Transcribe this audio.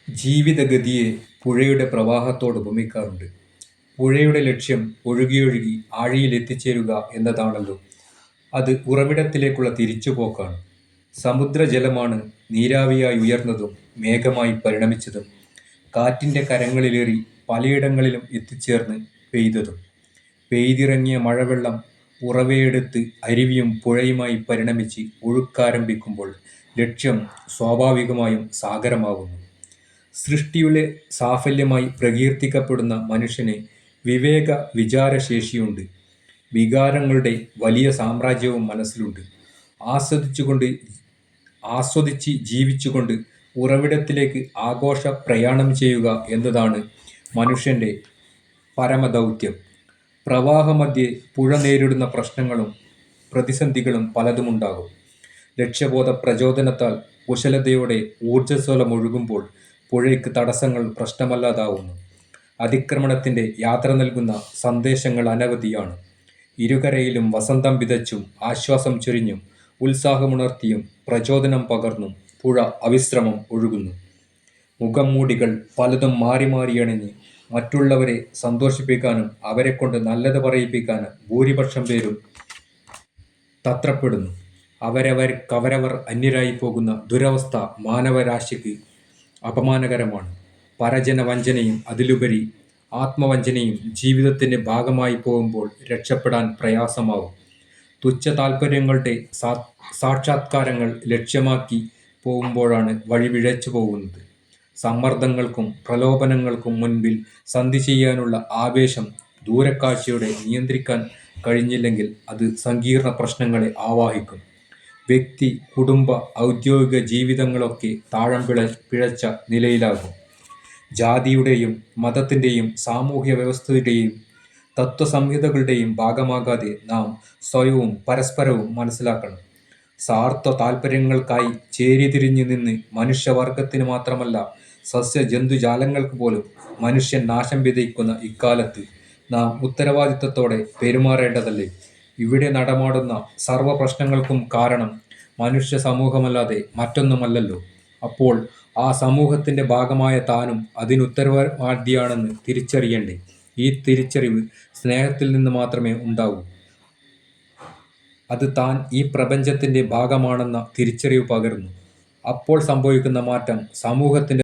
ജീവിതഗതിയെ പുഴയുടെ പ്രവാഹത്തോട് ഉപമിക്കാറുണ്ട്. പുഴയുടെ ലക്ഷ്യം ഒഴുകിയൊഴുകി ആഴിയിൽ എത്തിച്ചേരുക എന്നതാണല്ലോ. അത് ഉറവിടത്തിലേക്കുള്ള തിരിച്ചുപോക്കാണ്. സമുദ്രജലമാണ് നീരാവിയായി ഉയർന്നതും മേഘമായി പരിണമിച്ചതും കാറ്റിൻ്റെ കരങ്ങളിലേറി പലയിടങ്ങളിലും എത്തിച്ചേർന്ന് പെയ്തതും. പെയ്തിറങ്ങിയ മഴവെള്ളം ഉറവയെടുത്ത് അരുവിയും പുഴയുമായി പരിണമിച്ച് ഒഴുക്കാരംഭിക്കുമ്പോൾ ലക്ഷ്യം സ്വാഭാവികമായും സാഗരമാകുന്നു. സൃഷ്ടിയുടെ സാഫല്യമായി പ്രകീർത്തിക്കപ്പെടുന്ന മനുഷ്യന് വിവേക വിചാരശേഷിയുണ്ട്. വികാരങ്ങളുടെ വലിയ സാമ്രാജ്യവും മനസ്സിലുണ്ട്. ആസ്വദിച്ച് ജീവിച്ചുകൊണ്ട് ഉറവിടത്തിലേക്ക് ആഘോഷ പ്രയാണം ചെയ്യുക എന്നതാണ് മനുഷ്യൻ്റെ പരമദൗത്യം. പ്രവാഹമധ്യേ പുഴ നേരിടുന്ന പ്രശ്നങ്ങളും പ്രതിസന്ധികളും പലതുമുണ്ടാകും. ലക്ഷ്യബോധ പ്രചോദനത്താൽ കുശലതയോടെ ഊർജ്ജസ്വലമൊഴുകുമ്പോൾ പുഴയ്ക്ക് തടസ്സങ്ങൾ പ്രശ്നമല്ലാതാവുന്നു. അതിക്രമണത്തിൻ്റെ യാത്ര നൽകുന്ന സന്ദേശങ്ങൾ അനവധിയാണ്. ഇരുകരയിലും വസന്തം വിതച്ചും ആശ്വാസം ചൊരിഞ്ഞും ഉത്സാഹമുണർത്തിയും പ്രചോദനം പകർന്നും പുഴ അവിശ്രമം ഒഴുകുന്നു. മുഖംമൂടികൾ പലതും മാറി മാറി അണിഞ്ഞ് മറ്റുള്ളവരെ സന്തോഷിപ്പിക്കാനും അവരെക്കൊണ്ട് നല്ലത് പറയിപ്പിക്കാനും ഭൂരിപക്ഷം പേരും തത്രപ്പെടുന്നു. അവരവർ അന്യരായി പോകുന്ന ദുരവസ്ഥ മാനവരാശിക്ക് അപമാനകരമാണ്. പരജനവഞ്ചനയും അതിലുപരി ആത്മവഞ്ചനയും ജീവിതത്തിൻ്റെ ഭാഗമായി പോകുമ്പോൾ രക്ഷപ്പെടാൻ പ്രയാസമാവും. തുച്ഛ താൽപ്പര്യങ്ങളുടെ സാക്ഷാത്കാരങ്ങൾ ലക്ഷ്യമാക്കി പോകുമ്പോഴാണ് വഴി പിഴച്ചു പോകുന്നത്. സമ്മർദ്ദങ്ങൾക്കും പ്രലോഭനങ്ങൾക്കും മുൻപിൽ സന്ധി ചെയ്യാനുള്ള ആവേശം ദൂരക്കാഴ്ചയോടെ നിയന്ത്രിക്കാൻ കഴിഞ്ഞില്ലെങ്കിൽ അത് സങ്കീർണ പ്രശ്നങ്ങളെ ആവാഹിക്കും. വ്യക്തി, കുടുംബ, ഔദ്യോഗിക ജീവിതങ്ങളൊക്കെ താളം പിഴച്ച നിലയിലാകും. ജാതിയുടെയും മതത്തിൻ്റെയും സാമൂഹ്യ വ്യവസ്ഥയുടെയും തത്വസംഹിതകളുടെയും ഭാഗമാകാതെ നാം സ്വയവും പരസ്പരവും മനസ്സിലാക്കണം. സ്വാർത്ഥ താൽപ്പര്യങ്ങൾക്കായി ചേരിതിരിഞ്ഞു നിന്ന് മനുഷ്യവർഗത്തിന് മാത്രമല്ല സസ്യജന്തുജാലങ്ങൾക്ക് പോലും മനുഷ്യൻ നാശം വിതയ്ക്കുന്ന ഇക്കാലത്ത് നാം ഉത്തരവാദിത്തത്തോടെ പെരുമാറേണ്ടതല്ലേ? ഇവിടെ നടമാടുന്ന സർവ പ്രശ്നങ്ങൾക്കും കാരണം മനുഷ്യ സമൂഹമല്ലാതെ മറ്റൊന്നുമല്ലല്ലോ. അപ്പോൾ ആ സമൂഹത്തിൻ്റെ ഭാഗമായ താനും അതിനുത്തരവാദിയാണെന്ന് തിരിച്ചറിയണ്ടേ? ഈ തിരിച്ചറിവ് സ്നേഹത്തിൽ നിന്ന് മാത്രമേ ഉണ്ടാവൂ. അത് താൻ ഈ പ്രപഞ്ചത്തിൻ്റെ ഭാഗമാണെന്ന തിരിച്ചറിവ് പകരുന്നു. അപ്പോൾ സംഭവിക്കുന്ന മാറ്റം സമൂഹത്തിൻ്റെ